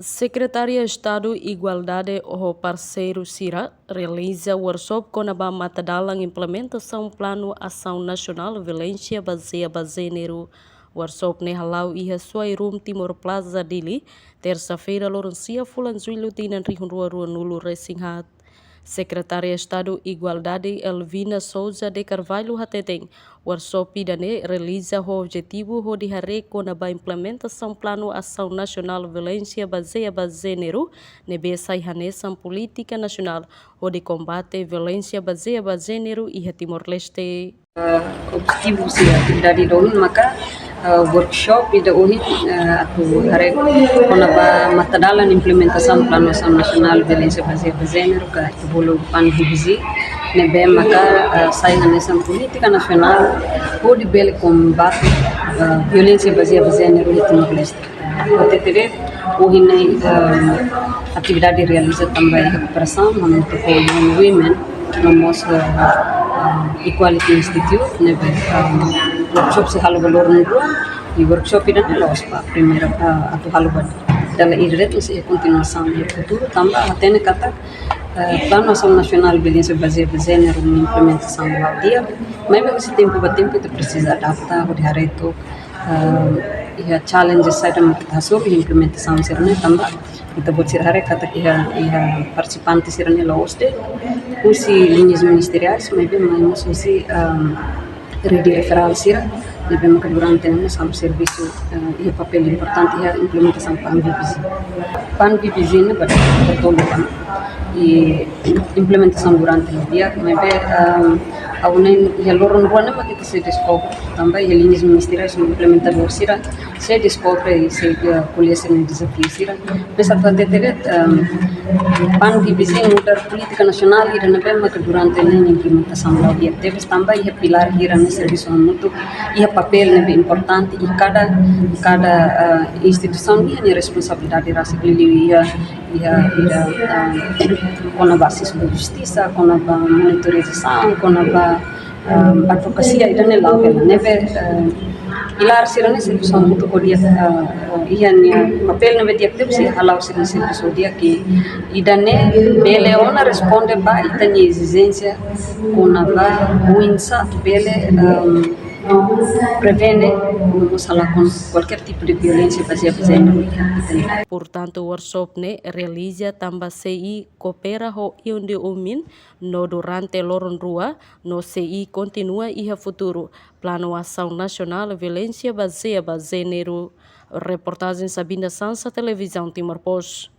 Secretaria de Estado Igualdade ou Parceiro Cira realiza workshop com a matadalang implementação Plano Ação Nacional Violência Baseada Gênero. Workshop ne halau iha suai room Timor Plaza Dili, terça-feira Loroncia Fulanzuilo Tinan Rihun Rua Nulu Resinghat. Secretária de Estado Igualdade Elvina Souza de Carvalho Hateteng, workshop dane realiza o objetivo de hare com a implementação Plano Ação Nacional Violência Baseada Gênero, nebe saihanesan política nacional o de combate violência baseada gênero e Timor-Leste. Objetivo si atividade doon maka workshop ida uhit atu hare kona ba matadalan implementação Plano Ação Nacional Violência Baseada Gênero ka bolo pan divizi nebe maka saihanesan política nacional o de bele combate violência baseada gênero e Timor-Leste. OTTD uhinay atividade realiza também a cooperação no Young Women nomos Equality Institute nebe workshop se halu valor nuru e workshop ida nelos pa primeira atu halu bad dala ireto se continuação e futuro também atene kata Plano Ação Nacional Violência Baseada Gênero na implementação do dia, mas esse tempo itu precisa adaptar o direito e a challenges saida kita sobre implementação sirne também kita buat sirhare kata ia participantes sirne laoste usi linhas ministeriais mas usi rede referral sira nebe maka durante nós sam serviço e papel importante é a implementação PAN-BPG ne betul e implementação durante o dia nebe aunen ia loron ruana ma kita se descobre também e linhas ministeriais no implementador sira se descobre e se colhece no desafio sira mas até ter PAN-BPG mudar política nacional e nebe maka durante a implementação do dia teve também e pilar ira no serviço mútuo e papel nebe importante e cada instituição tem responsabilidade rasa beli ia com a base de justiça, com a monitorização, com a advocacia e dan law nebe pilar sirane serviço muito podia ia papel nebe diaktif si halau sirane serviço dia que idane bele ona responde ba itani exigência com a ruinsa bele prevene masalah com qualquer tipo de violência baseada gênero. Portanto, o workshop ne realiza também CI coopera ho ionde umin no durante loron rua no CI continua e futuro Plano Ação Nacional Violência Baseada Gênero. Reportagem Sabina Sansa, Televisão Timor Post.